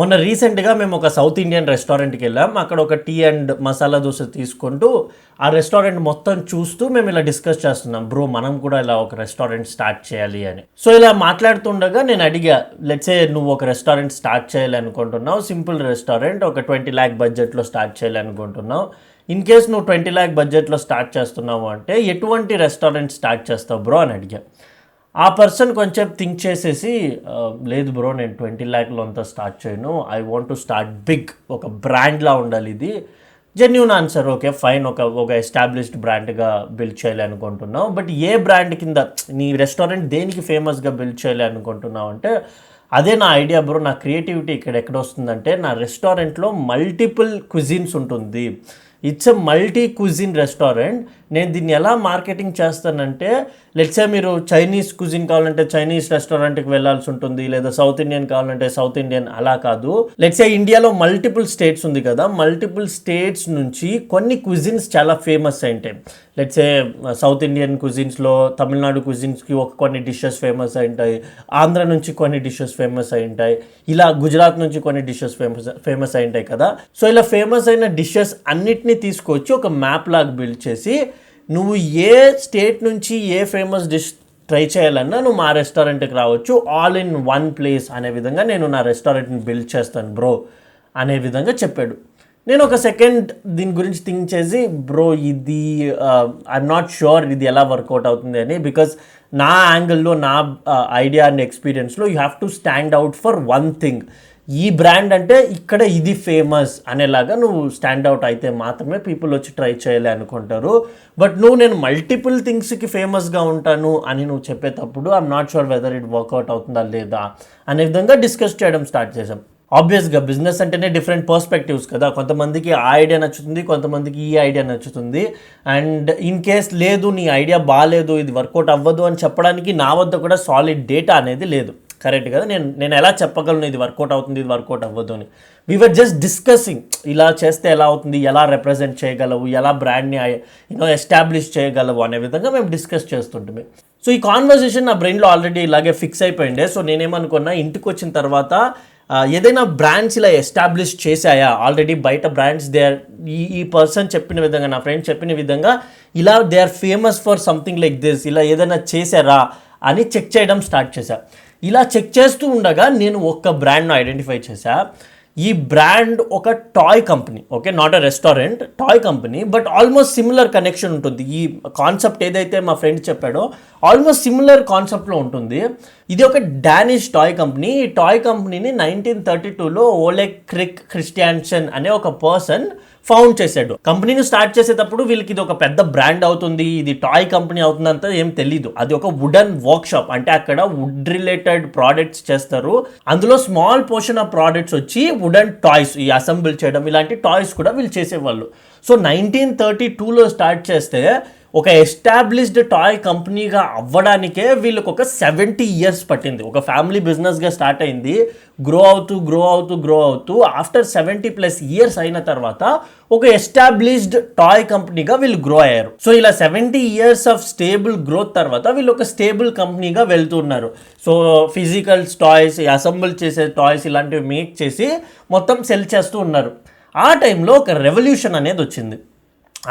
మొన్న రీసెంట్‌గా మేము ఒక సౌత్ ఇండియన్ రెస్టారెంట్‌కి వెళ్ళాం. అక్కడ ఒక టీ అండ్ మసాలా దోస తీసుకుంటూ, ఆ రెస్టారెంట్ మొత్తం చూస్తూ మేము ఇలా డిస్కస్ చేస్తున్నాం. బ్రో మనం కూడా ఇలా ఒక రెస్టారెంట్ స్టార్ట్ చేయాలి అని. సో ఇలా మాట్లాడుతుండగా నేను అడిగా, లెట్స్ సే నువ్వు ఒక రెస్టారెంట్ స్టార్ట్ చేయాలి అనుకుంటున్నావు. సింపుల్ రెస్టారెంట్ ఒక 20 lakh బడ్జెట్‌లో స్టార్ట్ చేయాలి అనుకుంటున్నావు. ఇన్ కేస్ నువ్వు 20 lakh బడ్జెట్‌లో స్టార్ట్ చేస్తున్నావు అంటే ఎటువంటి రెస్టారెంట్ స్టార్ట్ చేస్తావు బ్రో అని అడిగా. ఆ పర్సన్ కొంచెం థింక్ చేసేసి లేదు బ్రో నేను 20 lakh అంతా స్టార్ట్ చేయను, I want to start big, ఒక బ్రాండ్లా ఉండాలి ఇది. జెన్యూన్ ఆన్సర్, ఓకే ఫైన్, ఒక ఎస్టాబ్లిష్డ్ బ్రాండ్గా బిల్డ్ చేయాలి అనుకుంటున్నావు. బట్ ఏ బ్రాండ్ కింద నీ రెస్టారెంట్ దేనికి ఫేమస్గా బిల్డ్ చేయాలి అనుకుంటున్నావు అంటే, అదే నా ఐడియా బ్రో. నా క్రియేటివిటీ ఇక్కడ ఎక్కడ వస్తుందంటే, నా రెస్టారెంట్లో మల్టిపుల్ క్విజిన్స్ ఉంటుంది. It's a multi cuisine restaurant. నేను దీన్ని ఎలా మార్కెటింగ్ చేస్తానంటే, లెట్సే మీరు చైనీస్ క్విజిన్ కావాలంటే చైనీస్ రెస్టారెంట్కి వెళ్ళాల్సి ఉంటుంది, లేదా సౌత్ ఇండియన్ కావాలంటే సౌత్ ఇండియన్, అలా కాదు. లెట్సే ఇండియాలో మల్టిపుల్ స్టేట్స్ ఉంది కదా, మల్టిపుల్ స్టేట్స్ నుంచి కొన్ని క్విజిన్స్ చాలా ఫేమస్ అయింటాయి. లెట్సే సౌత్ ఇండియన్ క్విజిన్స్లో తమిళనాడు క్విజిన్స్కి కొన్ని డిషెస్ ఫేమస్ అయింటాయి, ఆంధ్ర నుంచి కొన్ని డిషెస్ ఫేమస్ అయింటాయి, ఇలా గుజరాత్ నుంచి కొన్ని డిషెస్ ఫేమస్ అయింటాయి కదా. సో ఇలా ఫేమస్ అయిన డిషెస్ అన్నిటినీ తీసుకొచ్చి ఒక మ్యాప్ లాగా బిల్డ్ చేసి, నువ్వు ఏ స్టేట్ నుంచి ఏ ఫేమస్ డిష్ ట్రై చేయాలన్నా నువ్వు మా రెస్టారెంట్కి రావచ్చు, ఆల్ ఇన్ వన్ ప్లేస్ అనే విధంగా నేను నా రెస్టారెంట్ని బిల్డ్ చేస్తాను బ్రో అనే విధంగా చెప్పాడు. నేను ఒక సెకండ్ దీని గురించి థింక్ చేసి, బ్రో ఇది ఐఎమ్ నాట్ ష్యూర్ ఇది ఎలా వర్కౌట్ అవుతుంది అని. బికాస్ నా యాంగిల్లో, నా ఐడియా అండ్ ఎక్స్పీరియన్స్లో you have to stand out for one thing. ఈ బ్రాండ్ అంటే ఇక్కడ ఇది ఫేమస్ అనేలాగా నువ్వు స్టాండ్ అవుట్ అయితే మాత్రమే పీపుల్ వచ్చి ట్రై చేయాలి అనుకుంటారు. బట్ నేను మల్టిపుల్ థింగ్స్కి ఫేమస్గా ఉంటాను అని నువ్వు చెప్పేటప్పుడు I'm not sure whether it work out అవుతుందా లేదా అనే విధంగా డిస్కస్ చేయడం స్టార్ట్ చేసాం. ఆబ్వియస్గా బిజినెస్ అంటేనే డిఫరెంట్ పర్స్పెక్టివ్స్ కదా. కొంతమందికి ఆ ఐడియా నచ్చుతుంది, కొంతమందికి ఈ ఐడియా నచ్చుతుంది. అండ్ ఇన్ కేస్ లేదు నీ ఐడియా బాగాలేదు, ఇది వర్కౌట్ అవ్వదు అని చెప్పడానికి నా వద్ద కూడా సాలిడ్ డేటా అనేది లేదు. కరెక్ట్ కదా. నేను ఎలా చెప్పగలను ఇది వర్కౌట్ అవుతుంది, ఇది వర్కౌట్ అవ్వదు అని. వీ వర్ జస్ట్ డిస్కసింగ్, ఇలా చేస్తే ఎలా అవుతుంది, ఎలా రిప్రజెంట్ చేయగలవు, ఎలా బ్రాండ్ని ఎస్టాబ్లిష్ చేయగలవు అనే విధంగా మేము డిస్కస్ చేస్తుంటామే. సో ఈ కాన్వర్సేషన్ నా బ్రెయిన్లో ఆల్రెడీ ఇలాగే ఫిక్స్ అయిపోయిండే. సో నేనేమనుకున్నా, ఇంటికి వచ్చిన తర్వాత ఏదైనా బ్రాండ్స్ ఇలా ఎస్టాబ్లిష్ చేశాయా ఆల్రెడీ, బయట బ్రాండ్స్ దే ఆర్ ఈ పర్సన్ చెప్పిన విధంగా, నా ఫ్రెండ్ చెప్పిన విధంగా ఇలా they are famous for something like this, ఇలా ఏదైనా చేశారా అని చెక్ చేయడం స్టార్ట్ చేశా. ఇలా చెక్ చేస్తూ ఉండగా నేను ఒక్క బ్రాండ్ను ఐడెంటిఫై చేశా. ఈ బ్రాండ్ ఒక toy company, okay, not a restaurant, toy company. But almost similar connection ఉంటుంది. ఈ కాన్సెప్ట్ ఏదైతే మా ఫ్రెండ్ చెప్పాడో ఆల్మోస్ట్ సిమిలర్ కాన్సెప్ట్లో ఉంటుంది. ఇది ఒక డానిష్ టాయ్ కంపెనీ. ఈ టాయ్ కంపెనీని 1932లో ఓలే క్రిస్టియాన్సన్ అనే ఒక పర్సన్ ఫౌండ్ చేశాడు. కంపెనీని స్టార్ట్ చేసేటప్పుడు వీళ్ళకి ఇది ఒక పెద్ద బ్రాండ్ అవుతుంది, ఇది టాయ్ కంపెనీ అవుతుందంతా ఏం తెలీదు. అది ఒక వుడెన్ వర్క్ షాప్, అంటే అక్కడ వుడ్ రిలేటెడ్ ప్రోడక్ట్స్ చేస్తారు. అందులో స్మాల్ పోర్షన్ ఆఫ్ ప్రోడక్ట్స్ వచ్చి వుడెన్ టాయ్స్, ఈ అసెంబుల్ చేయడం ఇలాంటి టాయ్స్ కూడా వీళ్ళు చేసేవాళ్ళు. సో 1932లో స్టార్ట్ చేస్తే ఒక ఎస్టాబ్లిష్డ్ టాయ్ కంపెనీగా అవ్వడానికే వీళ్ళకి ఒక 70 years పట్టింది. ఒక ఫ్యామిలీ బిజినెస్గా స్టార్ట్ అయింది, గ్రో అవుతూ ఆఫ్టర్ 70+ years అయిన తర్వాత ఒక ఎస్టాబ్లిష్డ్ టాయ్ కంపెనీగా వీళ్ళు గ్రో అయ్యారు. సో ఇలా 70 years ఆఫ్ స్టేబుల్ గ్రోత్ తర్వాత వీళ్ళు ఒక స్టేబుల్ కంపెనీగా వెళ్తున్నారు. సో ఫిజికల్ టాయ్స్, అసెంబుల్ చేసే టాయ్స్ ఇలాంటివి మేక్ చేసి మొత్తం సెల్ చేస్తూ ఉన్నారు. ఆ టైంలో ఒక రెవల్యూషన్ అనేది వచ్చింది.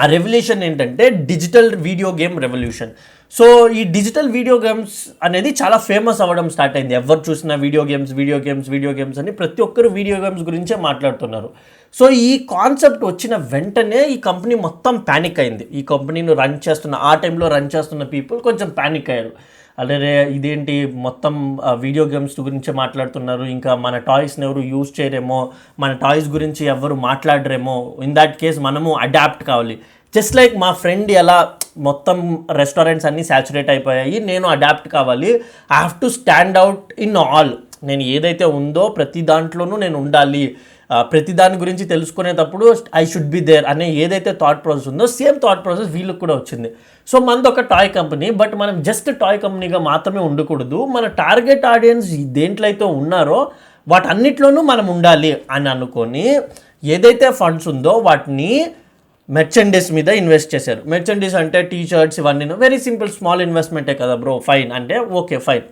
ఆ రెవల్యూషన్ ఏంటంటే digital video game revolution. So ఈ డిజిటల్ వీడియో గేమ్స్ అనేది చాలా ఫేమస్ అవ్వడం స్టార్ట్ అయింది. ఎవరు చూసినా వీడియో గేమ్స్ అని ప్రతి ఒక్కరు వీడియో గేమ్స్ గురించే మాట్లాడుతున్నారు. సో ఈ కాన్సెప్ట్ వచ్చిన వెంటనే ఈ కంపెనీ మొత్తం ప్యానిక్ అయింది. ఈ కంపెనీని ఆ టైంలో రన్ చేస్తున్న పీపుల్ కొంచెం ప్యానిక్ అయ్యారు. అలాగే ఇదేంటి మొత్తం వీడియో గేమ్స్ గురించి మాట్లాడుతున్నారు, ఇంకా మన టాయ్స్ని ఎవరు యూజ్ చేయరేమో, మన టాయ్స్ గురించి ఎవరు మాట్లాడరేమో, ఇన్ దాట్ కేస్ మనము అడాప్ట్ కావాలి. జస్ట్ లైక్ మా ఫ్రెండ్ ఎలా మొత్తం రెస్టారెంట్స్ అన్నీ సాచురేట్ అయిపోయాయి, నేను అడాప్ట్ కావాలి. I have to stand out in all. నేను ఏదైతే ఉందో ప్రతి దాంట్లోనూ నేను ఉండాలి, ప్రతి దాని గురించి తెలుసుకునేటప్పుడు ఐ షుడ్ బి దేర్ అనే ఏదైతే థాట్ ప్రాసెస్ ఉందో సేమ్ థాట్ ప్రాసెస్ వీళ్ళకి కూడా వచ్చింది. సో మనది ఒక టాయ్ కంపెనీ, బట్ మనం జస్ట్ టాయ్ కంపెనీగా మాత్రమే ఉండకూడదు. మన టార్గెట్ ఆడియన్స్ దేంట్లో అయితే ఉన్నారో వాటన్నిటిలోనూ మనం ఉండాలి అని అనుకొని ఏదైతే ఫండ్స్ ఉందో వాటిని మెర్చండైజ్ మీద ఇన్వెస్ట్ చేశారు. మెర్చండైజ్ అంటే టీ షర్ట్స్ ఇవన్నీ వెరీ సింపుల్ స్మాల్ ఇన్వెస్ట్మెంటే కదా బ్రో, ఫైన్ అంటే ఓకే ఫైన్.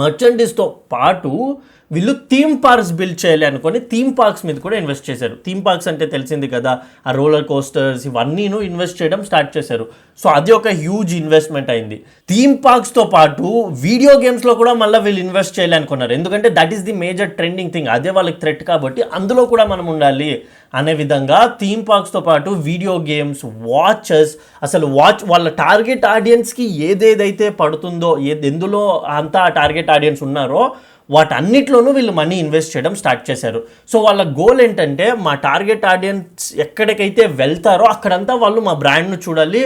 మెర్చండైజ్తో పాటు వీళ్ళు థీమ్ పార్క్స్ బిల్డ్ చేయాలి అనుకొని థీమ్ పార్క్స్ మీద కూడా ఇన్వెస్ట్ చేశారు. థీమ్ పార్క్స్ అంటే తెలిసింది కదా, ఆ రోలర్ కోస్టర్స్ ఇవన్నీను ఇన్వెస్ట్ చేయడం స్టార్ట్ చేశారు. సో అది ఒక హ్యూజ్ ఇన్వెస్ట్మెంట్ అయింది. థీమ్ పార్క్స్తో పాటు వీడియో గేమ్స్లో కూడా మళ్ళీ వీళ్ళు ఇన్వెస్ట్ చేయాలి అనుకున్నారు. ఎందుకంటే that is the major trending thing, అదే వాళ్ళకి థ్రెట్ కాబట్టి అందులో కూడా మనం ఉండాలి అనే విధంగా థీమ్ పార్క్స్తో పాటు వీడియో గేమ్స్, వాచెస్, అసలు వాళ్ళ టార్గెట్ ఆడియన్స్కి ఏదేదైతే పడుతుందో, ఎందులో అంతా టార్గెట్ ఆడియన్స్ ఉన్నారో వాటన్నిటిలోనూ వీళ్ళు మనీ ఇన్వెస్ట్ చేయడం స్టార్ట్ చేశారు. సో వాళ్ళ గోల్ ఏంటంటే మా టార్గెట్ ఆడియన్స్ ఎక్కడికైతే వెళ్తారో అక్కడంతా వాళ్ళు మా బ్రాండ్ను చూడాలి,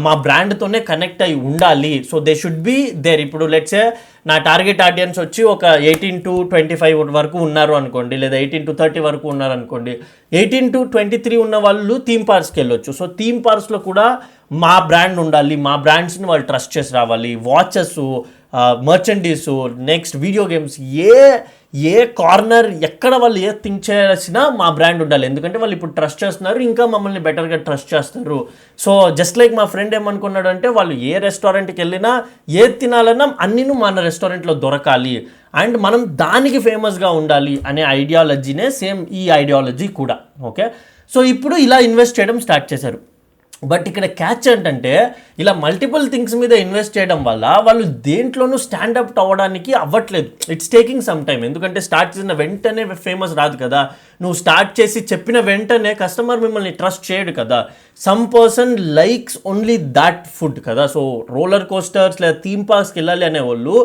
మా బ్రాండ్తోనే కనెక్ట్ అయి ఉండాలి. So they should be there. ఇప్పుడు లెట్సే నా టార్గెట్ ఆడియన్స్ వచ్చి ఒక 18 to 25 వరకు ఉన్నారు అనుకోండి, లేదా 18 to 30 వరకు ఉన్నారు అనుకోండి. 18 to 23 ఉన్న వాళ్ళు థీమ్ పార్క్స్కి వెళ్ళొచ్చు. సో థీమ్ పార్క్స్లో కూడా మా బ్రాండ్ ఉండాలి, మా బ్రాండ్స్ని వాళ్ళు ట్రస్ట్ చేసి రావాలి. వాచెస్, మర్చెండీసు, నెక్స్ట్ వీడియో గేమ్స్, ఏ కార్నర్ ఎక్కడ వాళ్ళు ఏ థింక్ చేసినా మా బ్రాండ్ ఉండాలి. ఎందుకంటే వాళ్ళు ఇప్పుడు ట్రస్ట్ చేస్తున్నారు, ఇంకా మమ్మల్ని బెటర్గా ట్రస్ట్ చేస్తారు. సో జస్ట్ లైక్ మా ఫ్రెండ్ ఏమనుకున్నాడు అంటే వాళ్ళు ఏ రెస్టారెంట్కి వెళ్ళినా ఏది తినాలన్నా అన్నీను మన రెస్టారెంట్లో దొరకాలి అండ్ మనం దానికి ఫేమస్గా ఉండాలి అనే ఐడియాలజీనే సేమ్ ఈ ఐడియాలజీ కూడా. ఓకే, సో ఇప్పుడు ఇలా ఇన్వెస్ట్ చేయడం స్టార్ట్ చేశారు. బట్ ఇక్కడ క్యాచ్ ఏంటంటే ఇలా మల్టిపుల్ థింగ్స్ మీద ఇన్వెస్ట్ చేయడం వల్ల వాళ్ళు దేంట్లోనూ స్టాండప్ అవ్వడానికి అవ్వట్లేదు. It's taking some time. ఎందుకంటే స్టార్ట్ చేసిన వెంటనే ఫేమస్ రాదు కదా. నువ్వు స్టార్ట్ చేసి చెప్పిన వెంటనే కస్టమర్ మిమ్మల్ని ట్రస్ట్ చేయడు కదా. Some person likes only that food కదా. సో రోలర్ కోస్టర్స్ లేదా థీమ్ పార్క్స్కి వెళ్ళాలి అనేవాళ్ళు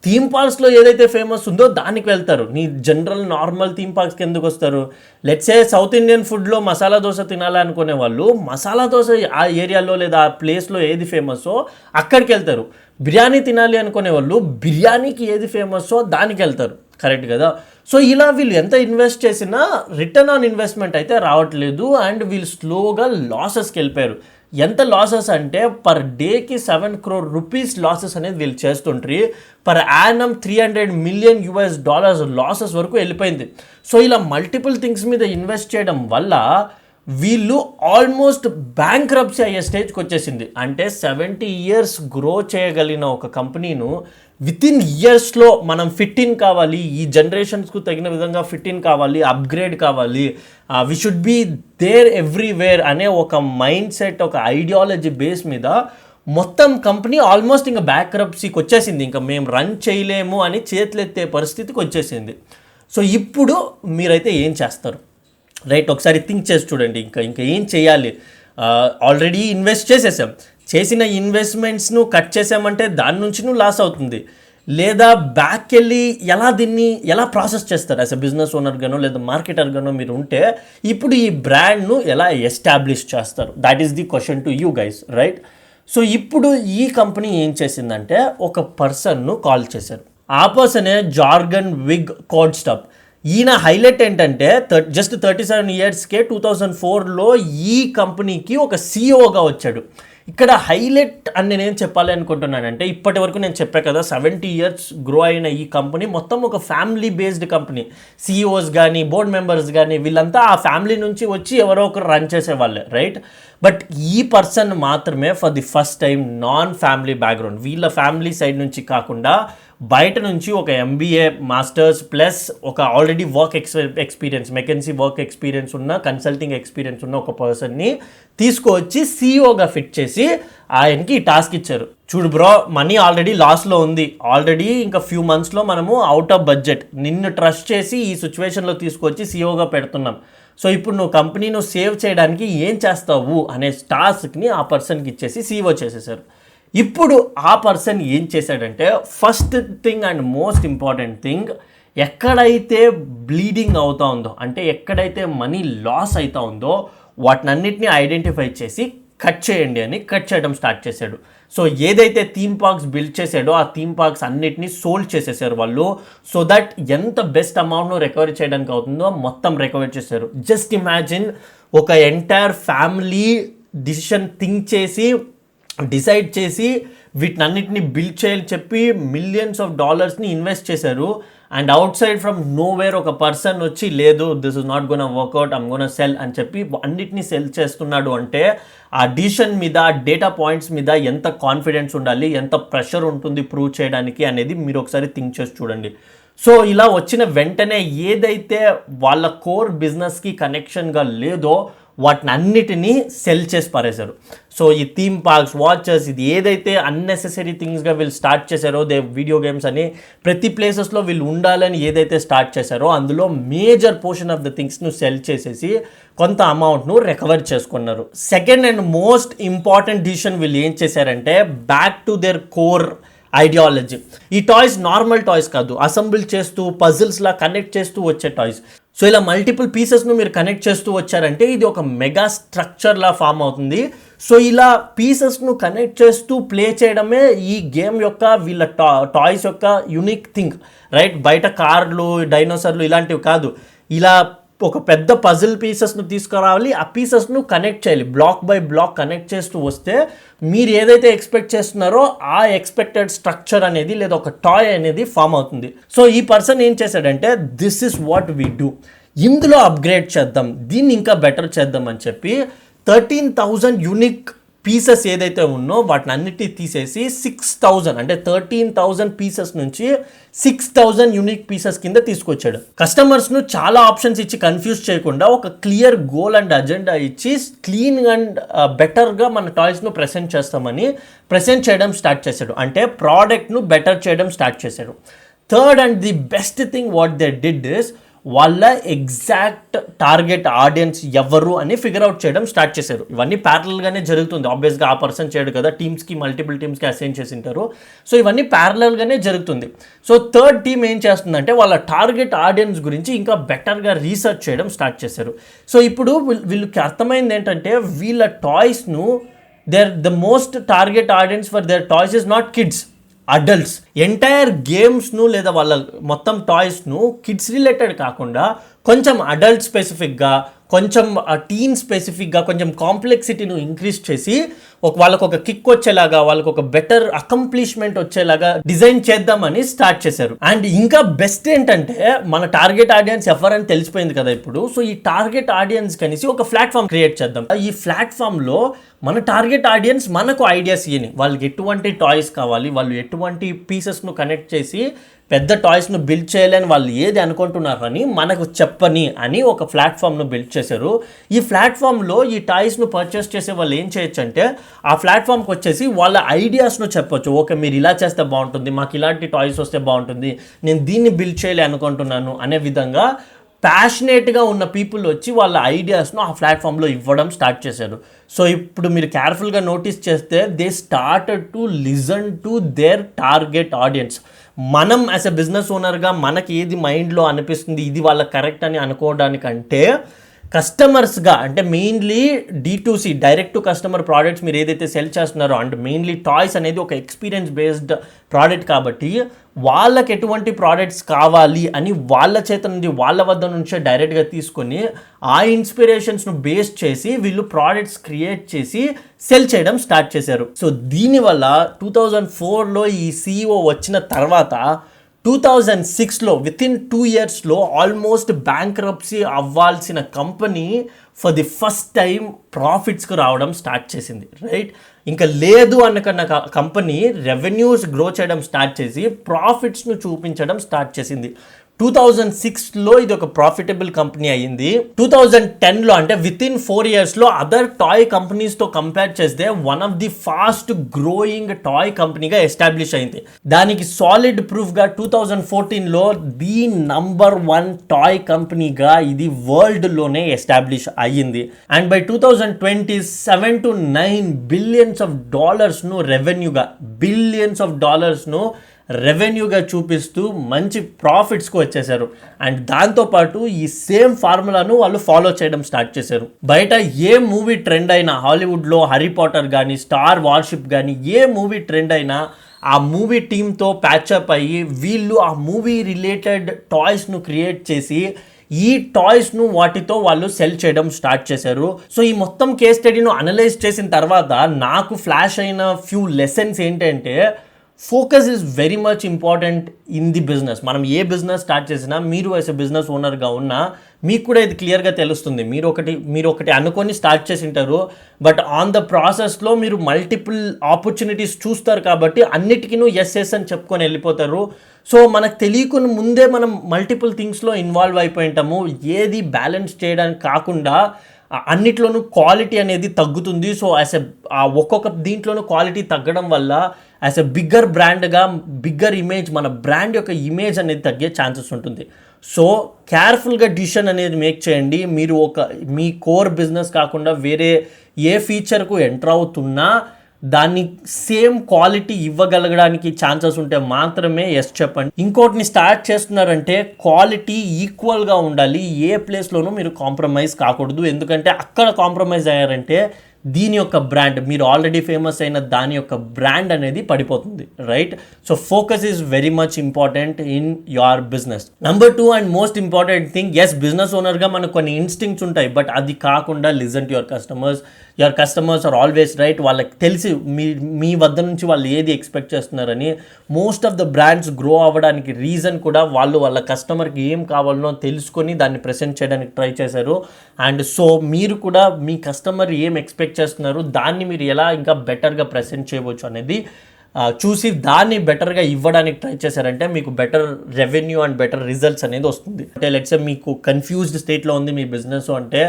థీమ్ పార్క్స్లో ఏదైతే ఫేమస్ ఉందో దానికి వెళ్తారు. నీ జనరల్ నార్మల్ థీమ్ పార్క్స్కి ఎందుకు వస్తారు? లెట్సే సౌత్ ఇండియన్ ఫుడ్లో మసాలా దోశ తినాలనుకునే వాళ్ళు మసాలా దోశ ఆ ఏరియాలో లేదా ఆ ప్లేస్లో ఏది ఫేమస్సో అక్కడికి వెళ్తారు. బిర్యానీ తినాలి అనుకునే వాళ్ళు బిర్యానీకి ఏది ఫేమస్సో దానికి వెళ్తారు. కరెక్ట్ కదా. సో ఇలా వీళ్ళు ఎంత ఇన్వెస్ట్ చేసినా రిటర్న్ ఆన్ ఇన్వెస్ట్మెంట్ అయితే రావట్లేదు అండ్ వీళ్ళు స్లోగా లాసెస్కి వెళ్ళిపోయారు. ఎంత లాసెస్ అంటే పర్ డేకి 7 crore rupees లాసెస్ అనేది వీళ్ళు చేస్తుంటారు. పర్ యానం $300 million లాసెస్ వరకు వెళ్ళిపోయింది. సో ఇలా మల్టిపుల్ థింగ్స్ మీద ఇన్వెస్ట్ చేయడం వల్ల వీళ్ళు ఆల్మోస్ట్ బ్యాంక్రప్సీ అయ్యే స్టేజ్కి వచ్చేసింది. అంటే 70 years గ్రో చేయగలిగిన ఒక కంపెనీను వితిన్ ఇయర్స్లో మనం ఫిట్ ఇన్ కావాలి, ఈ జనరేషన్స్కు తగిన విధంగా ఫిట్ ఇన్ కావాలి, అప్గ్రేడ్ కావాలి, we should be there everywhere అనే ఒక మైండ్ సెట్, ఒక ఐడియాలజీ బేస్ మీద మొత్తం కంపెనీ ఆల్మోస్ట్ ఇంకా బ్యాంక్రప్సీకి వచ్చేసింది. ఇంకా మేము రన్ చేయలేము అని చేతులెత్తే పరిస్థితికి వచ్చేసింది. సో ఇప్పుడు మీరైతే ఏం చేస్తారు? రైట్, ఒకసారి థింక్ చేసి చూడండి. ఇంకా ఏం చేయాలి? ఆల్రెడీ ఇన్వెస్ట్ చేసేసాం, చేసిన ఇన్వెస్ట్మెంట్స్ను కట్ చేసామంటే దాని నుంచి నువ్వు లాస్ అవుతుంది. లేదా బ్యాక్ వెళ్ళి దీన్ని ఎలా ప్రాసెస్ చేస్తారు? యాజ్ ఎ బిజినెస్ ఓనర్గానో లేదా మార్కెటర్గానో మీరు ఉంటే ఇప్పుడు ఈ బ్రాండ్ను ఎలా ఎస్టాబ్లిష్ చేస్తారు? That is the question to you guys, right? So ఇప్పుడు ఈ కంపెనీ ఏం చేసిందంటే ఒక పర్సన్ను కాల్ చేశారు. ఆ పర్సనే జార్గన్ విగ్ కోడ్స్టఫ్. ఈయన హైలైట్ ఏంటంటే జస్ట్ 37 yearsకే 2004లో ఈ కంపెనీకి ఒక సిఇఓగా వచ్చాడు. ఇక్కడ హైలైట్ అని నేనేం చెప్పాలి అనుకుంటున్నానంటే ఇప్పటి వరకు నేను చెప్పా కదా 70 years గ్రో అయిన ఈ కంపెనీ మొత్తం ఒక ఫ్యామిలీ బేస్డ్ కంపెనీ. సిఇఓస్ కానీ బోర్డ్ మెంబర్స్ కానీ వీళ్ళంతా ఆ ఫ్యామిలీ నుంచి వచ్చి ఎవరో ఒకరు రన్ చేసేవాళ్ళే, రైట్? బట్ ఈ పర్సన్ మాత్రమే for the first time non family background, వీళ్ళ ఫ్యామిలీ సైడ్ నుంచి కాకుండా బయట నుంచి ఒక MBA మాస్టర్స్ ప్లస్ ఒక already work experience, McKenzie work experience ఉన్న, కన్సల్టింగ్ ఎక్స్పీరియన్స్ ఉన్న ఒక పర్సన్ని తీసుకువచ్చి సిఇఓగా ఫిట్ చేసి ఆయనకి ఈ టాస్క్ ఇచ్చారు. చూడు బ్రో, మనీ ఆల్రెడీ లాస్లో ఉంది, ఆల్రెడీ ఇంకా ఫ్యూ మంత్స్లో మనము అవుట్ ఆఫ్ బడ్జెట్, నిన్ను ట్రస్ట్ చేసి ఈ సిచ్యువేషన్లో తీసుకొచ్చి సిఇఓగా పెడుతున్నాం. సో ఇప్పుడు నువ్వు కంపెనీను సేవ్ చేయడానికి ఏం చేస్తావు అనే టాస్క్ని ఆ పర్సన్కి ఇచ్చేసి సిఇఓ చేసేసారు. ఇప్పుడు ఆ పర్సన్ ఏం చేశాడంటే first thing and most important thing, ఎక్కడైతే బ్లీడింగ్ అవుతా ఉందో అంటే ఎక్కడైతే మనీ లాస్ అవుతా ఉందో వాటినన్నిటిని ఐడెంటిఫై చేసి కట్ చేయండి అని కట్ చేయడం స్టార్ట్ చేశాడు. సో ఏదైతే థీమ్ పార్క్స్ బిల్డ్ చేశాడో ఆ థీమ్ పార్క్స్ అన్నిటినీ సోల్డ్ చేసేసారు వాళ్ళు. సో దట్ ఎంత బెస్ట్ అమౌంట్ను రికవరీ చేయడానికి అవుతుందో మొత్తం రికవరీ చేశారు. జస్ట్ ఇమాజిన్, ఒక ఎంటైర్ ఫ్యామిలీ డిసిషన్ థింక్ చేసి డిసైడ్ చేసి వీటినన్నిటిని బిల్డ్ చేయాలని చెప్పి $millions ఇన్వెస్ట్ చేశారు. And outside from nowhere ఒక పర్సన్ వచ్చి లేదు this is not gonna work out, I'm gonna sell అని చెప్పి అన్నిటినీ సెల్ చేస్తున్నాడు అంటే ఆ డిసిషన్ మీద, డేటా పాయింట్స్ మీద ఎంత కాన్ఫిడెన్స్ ఉండాలి, ఎంత ప్రెషర్ ఉంటుంది ప్రూవ్ చేయడానికి అనేది మీరు ఒకసారి థింక్ చేసి చూడండి. సో ఇలా వచ్చిన వెంటనే ఏదైతే వాళ్ళ కోర్ బిజినెస్కి కనెక్షన్గా లేదో వాటిని అన్నిటినీ సెల్ చేసి పారేశారు. సో ఈ థీమ్ పార్క్స్, వాచెస్, ఇది ఏదైతే అన్నెసెసరీ థింగ్స్గా వీళ్ళు స్టార్ట్ చేశారో, వీడియో గేమ్స్ అని ప్రతి ప్లేసెస్లో వీళ్ళు ఉండాలని ఏదైతే స్టార్ట్ చేశారో అందులో మేజర్ పోర్షన్ ఆఫ్ ద థింగ్స్ను సెల్ చేసేసి కొంత అమౌంట్ను రికవర్ చేసుకున్నారు. Second and most important decision వీళ్ళు ఏం చేశారంటే back to their core ideology. ఈ టాయ్స్ నార్మల్ టాయ్స్ కాదు, అసెంబుల్ చేస్తూ పజిల్స్లా కనెక్ట్ చేస్తూ వచ్చే టాయ్స్. సో ఇలా మల్టిపుల్ పీసెస్ను మీరు కనెక్ట్ చేస్తూ వచ్చారంటే ఇది ఒక మెగా స్ట్రక్చర్లా ఫామ్ అవుతుంది. సో ఇలా పీసెస్ను కనెక్ట్ చేస్తూ ప్లే చేయడమే ఈ గేమ్ యొక్క వీళ్ళ టాయ్స్ యొక్క యూనిక్ థింగ్, రైట్? బయట కార్లు, డైనోసార్లు ఇలాంటివి కాదు. ఇలా ఒక పెద్ద పజిల్ పీసెస్ను తీసుకురావాలి, ఆ పీసెస్ను కనెక్ట్ చేయాలి, బ్లాక్ బై బ్లాక్ కనెక్ట్ చేస్తూ వస్తే మీరు ఏదైతే ఎక్స్పెక్ట్ చేస్తున్నారో ఆ ఎక్స్పెక్టెడ్ స్ట్రక్చర్ అనేది లేదా ఒక టాయ్ అనేది ఫామ్ అవుతుంది. సో ఈ పర్సన్ ఏం చేశాడంటే this is what we do, ఇందులో అప్గ్రేడ్ చేద్దాం, దీన్ని ఇంకా బెటర్ చేద్దాం అని చెప్పి 13,000 యూనిక్ పీసెస్ ఏదైతే ఉన్నో వాటిని అన్నిటి తీసేసి 6,000 అంటే 13,000 పీసెస్ నుంచి 6,000 యూనిక్ పీసెస్ కింద తీసుకొచ్చాడు. కస్టమర్స్ను చాలా ఆప్షన్స్ ఇచ్చి కన్ఫ్యూజ్ చేయకుండా ఒక క్లియర్ గోల్ అండ్ అజెండా ఇచ్చి క్లీన్ అండ్ బెటర్గా మన టాయ్స్ను ప్రెసెంట్ చేయడం స్టార్ట్ చేశాడు. అంటే ప్రోడక్ట్ను బెటర్ చేయడం స్టార్ట్ చేశాడు. Third and the best thing what they did is వాళ్ళ ఎగ్జాక్ట్ టార్గెట్ ఆడియన్స్ ఎవరు అని ఫిగర్ అవుట్ చేయడం స్టార్ట్ చేశారు. ఇవన్నీ ప్యారలల్గానే జరుగుతుంది. ఆబ్వియస్గా ఆ పర్సన్ చేయడు కదా, టీమ్స్కి మల్టిపుల్ టీమ్స్కి అసైన్ చేసి ఉంటారు. సో ఇవన్నీ ప్యారలల్గానే జరుగుతుంది. సో థర్డ్ టీమ్ ఏం చేస్తుందంటే వాళ్ళ టార్గెట్ ఆడియన్స్ గురించి ఇంకా బెటర్గా రీసెర్చ్ చేయడం స్టార్ట్ చేశారు. సో ఇప్పుడు వీళ్ళకి అర్థమైంది ఏంటంటే వీళ్ళ టాయ్స్ను the most target audience for their toys is not kids, adults. Entire గేమ్స్ను లేదా వాళ్ళ మొత్తం టాయ్స్ను కిడ్స్ రిలేటెడ్ కాకుండా కొంచెం అడల్ట్ స్పెసిఫిక్గా, కొంచెం టీన్ స్పెసిఫిక్గా, కొంచెం కాంప్లెక్సిటీను ఇంక్రీజ్ చేసి వాళ్ళకు ఒక కిక్ వచ్చేలాగా, వాళ్ళకు ఒక బెటర్ అకంప్లిష్మెంట్ వచ్చేలాగా డిజైన్ చేద్దామని స్టార్ట్ చేశారు. అండ్ ఇంకా బెస్ట్ ఏంటంటే మన టార్గెట్ ఆడియన్స్ ఎవరని తెలిసిపోయింది కదా ఇప్పుడు. సో ఈ టార్గెట్ ఆడియన్స్ కనేసి ఒక ప్లాట్ఫామ్ క్రియేట్ చేద్దాం. ఈ ప్లాట్ఫామ్లో మన టార్గెట్ ఆడియన్స్ మనకు ఐడియాస్ ఇవ్వని, వాళ్ళకి ఎటువంటి టాయ్స్ కావాలి, వాళ్ళు ఎటువంటి పీసెస్ను కనెక్ట్ చేసి పెద్ద టాయ్స్ను బిల్డ్ చేయాలని వాళ్ళు ఏది అనుకుంటున్నారని మనకు చెప్పని అని ఒక ప్లాట్ఫామ్ను బిల్డ్ చేశారు. ఈ ప్లాట్ఫామ్లో ఈ టాయ్స్ను పర్చేస్ చేసే వాళ్ళు ఏం చేయొచ్చు అంటే ఆ ప్లాట్ఫామ్కి వచ్చేసి వాళ్ళ ఐడియాస్ను చెప్పొచ్చు. ఓకే, మీరు ఇలా చేస్తే బాగుంటుంది, మాకు ఇలాంటి టాయ్స్ వస్తే బాగుంటుంది, నేను దీన్ని బిల్డ్ చేయాలి అనుకుంటున్నాను అనే విధంగా ప్యాషనేట్గా ఉన్న పీపుల్ వచ్చి వాళ్ళ ఐడియాస్ను ఆ ప్లాట్ఫామ్లో ఇవ్వడం స్టార్ట్ చేశారు. సో ఇప్పుడు మీరు కేర్ఫుల్గా నోటీస్ చేస్తే they started to listen to their target audience. మనం యాజ్ ఎ బిజినెస్ ఓనర్గా మనకి ఏది మైండ్లో అనిపిస్తుంది ఇది వాళ్ళ కరెక్ట్ అని అనుకోవడానికంటే కస్టమర్స్గా, అంటే mainly D2C direct to customer products మీరు ఏదైతే సెల్ చేస్తున్నారో, అంటే మెయిన్లీ టాయ్స్ అనేది ఒక ఎక్స్పీరియన్స్ బేస్డ్ ప్రోడక్ట్ కాబట్టి వాళ్ళకి ఎటువంటి ప్రోడక్ట్స్ కావాలి అని వాళ్ళ చేత నుండి వాళ్ళ వద్ద నుంచే డైరెక్ట్గా తీసుకొని ఆ ఇన్స్పిరేషన్స్ను బేస్ చేసి వీళ్ళు ప్రోడక్ట్స్ క్రియేట్ చేసి సెల్ చేయడం స్టార్ట్ చేశారు. సో దీనివల్ల 2004లో ఈ CEO వచ్చిన తర్వాత 2006లో వితిన్ 2 yearsలో ఆల్మోస్ట్ బ్యాంక్రప్సీ అవ్వాల్సిన company for the first time ప్రాఫిట్స్కి రావడం స్టార్ట్ చేసింది, రైట్? ఇంకా లేదు అన్నకన్నా కంపెనీ రెవెన్యూస్ గ్రో చేయడం స్టార్ట్ చేసి ప్రాఫిట్స్ను చూపించడం స్టార్ట్ చేసింది. 2006లో ఇది ఒక ప్రాఫిటబుల్ కంపెనీ అయ్యింది. 2010లో అంటే వితిన్ 4 yearsలో అదర్ టాయ్ కంపెనీస్తో కంపేర్ చేస్తే one of the fast growing toy కంపెనీగా ఎస్టాబ్లిష్ అయింది. దానికి సాలిడ్ ప్రూఫ్గా 2014లో ది నంబర్ 1 టాయ్ కంపెనీగా ఇది వరల్డ్లోనే ఎస్టాబ్లిష్ అయ్యింది. అండ్ బై 2020 $7 to $9 billions రెవెన్యూగా రెవెన్యూగా చూపిస్తూ మంచి ప్రాఫిట్స్కి వచ్చేసారు. అండ్ దాంతోపాటు ఈ సేమ్ ఫార్ములాను వాళ్ళు ఫాలో చేయడం స్టార్ట్ చేశారు. బయట ఏ మూవీ ట్రెండ్ అయినా, హాలీవుడ్లో హ్యారీ పాటర్ కానీ, స్టార్ వార్షిప్ కానీ, ఏ మూవీ ట్రెండ్ అయినా ఆ మూవీ టీమ్తో ప్యాచప్ అయ్యి వీళ్ళు ఆ మూవీ రిలేటెడ్ టాయ్స్ను క్రియేట్ చేసి ఈ టాయ్స్ను వాటితో వాళ్ళు సెల్ చేయడం స్టార్ట్ చేశారు. సో ఈ మొత్తం కేస్ స్టడీను అనలైజ్ చేసిన తర్వాత నాకు ఫ్లాష్ అయిన ఫ్యూ లెసన్స్ ఏంటంటే, focus is very much important in the business. మనం ఏ బిజినెస్ స్టార్ట్ చేసినా మీరు యాజ్ ఎ బిజినెస్ ఓనర్గా ఉన్నా మీకు కూడా ఇది క్లియర్గా తెలుస్తుంది. మీరు ఒకటి అనుకొని స్టార్ట్ చేసి ఉంటారు, బట్ ఆన్ ద ప్రాసెస్లో మీరు మల్టిపుల్ ఆపర్చునిటీస్ చూస్తారు కాబట్టి అన్నిటికీ ఎస్ ఎస్ అని చెప్పుకొని వెళ్ళిపోతారు. సో మనకు తెలియకుండా ముందే మనం మల్టిపుల్ థింగ్స్లో ఇన్వాల్వ్ అయిపోయి ఉంటాము. ఏది బ్యాలెన్స్ చేయడానికి కాకుండా అన్నిట్లోనూ క్వాలిటీ అనేది తగ్గుతుంది. సో యాజ్ ఎ ఒక్కొక్క దీంట్లోనూ క్వాలిటీ తగ్గడం వల్ల యాజ్ ఎ బిగ్గర్ బ్రాండ్గా బిగ్గర్ ఇమేజ్, మన బ్రాండ్ యొక్క ఇమేజ్ అనేది తగ్గే ఛాన్సెస్ ఉంటుంది. సో కేర్ఫుల్గా డిసిషన్ అనేది మేక్ చేయండి. మీరు మీ కోర్ బిజినెస్ కాకుండా వేరే ఏ ఫీచర్కు ఎంటర్ అవుతున్నా దాన్ని సేమ్ క్వాలిటీ ఇవ్వగలగడానికి ఛాన్సెస్ ఉంటే మాత్రమే ఎస్ చెప్పండి. ఇంకోటిని స్టార్ట్ చేస్తున్నారంటే క్వాలిటీ ఈక్వల్గా ఉండాలి. ఏ ప్లేస్లోనూ మీరు కాంప్రమైజ్ కాకూడదు. ఎందుకంటే అక్కడ కాంప్రమైజ్ అయ్యారంటే దీని యొక్క బ్రాండ్, మీరు ఆల్రెడీ ఫేమస్ అయిన దాని యొక్క బ్రాండ్ అనేది పడిపోతుంది, right? So focus is very much important in your business. Number 2 and most important thing, as business ఓనర్గా మనకు కొన్ని ఇన్స్టింక్ట్స్ ఉంటాయి, బట్ అది కాకుండా listen to your customers. Your customers are always right. వాళ్ళకి తెలిసి మీ వద్ద నుంచి వాళ్ళు ఏది ఎక్స్పెక్ట్ చేస్తున్నారని. Most of the brands grow అవ్వడానికి రీజన్ కూడా వాళ్ళ కస్టమర్కి ఏం కావాలనో తెలుసుకొని దాన్ని ప్రెజెంట్ చేయడానికి ట్రై చేశారు. అండ్ సో మీరు కూడా మీ కస్టమర్ ఏం ఎక్స్పెక్ట్ చేస్తున్నారు, దాన్ని మీరు ఎలా ఇంకా బెటర్గా ప్రెజెంట్ చేయవచ్చు అనేది చూసి దాన్ని బెటర్గా ఇవ్వడానికి ట్రై చేశారంటే మీకు better revenue and better results అనేది వస్తుంది. అంటే లెట్స్ సే మీకు కన్ఫ్యూజ్డ్ స్టేట్లో ఉంది మీ బిజినెస్ అంటే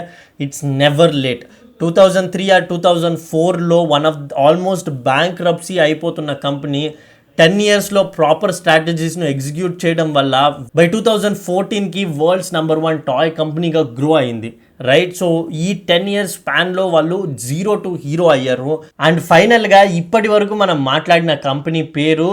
ఇట్స్ నెవర్ లేట్. 2003 ఆర్ 2004లో వన్ ఆఫ్ ఆల్మోస్ట్ బ్యాంక్రప్సీ అయిపోతున్న కంపెనీ 10 yearsలో ప్రాపర్ స్ట్రాటజీస్ను ఎగ్జిక్యూట్ చేయడం వల్ల బై 2014కి వరల్డ్స్ #1 టాయ్ కంపెనీగా గ్రో అయింది, రైట్? సో ఈ 10 years స్పాన్లో వాళ్ళు 0 to హీరో అయ్యారు. అండ్ ఫైనల్గా ఇప్పటి వరకు మనం మాట్లాడిన కంపెనీ పేరు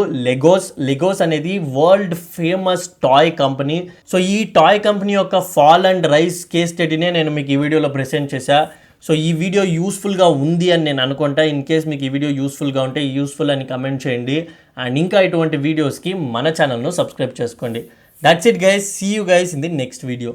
లెగోస్ అనేది world famous toy company. So ఈ టాయ్ కంపెనీ యొక్క ఫాల్ అండ్ రైజ్ కేస్ స్టడీనే నేను మీకు ఈ వీడియోలో ప్రెజెంట్ చేశా. సో ఈ వీడియో యూస్ఫుల్గా ఉంది అని నేను అనుకుంటా. ఇన్ కేస్ మీకు ఈ వీడియో యూస్ఫుల్గా ఉంటే యూస్ఫుల్ అని కమెంట్ చేయండి. అండ్ ఇంకా ఇటువంటి వీడియోస్కి మన ఛానల్ను సబ్స్క్రైబ్ చేసుకోండి. That's it guys, see you guys in the next video.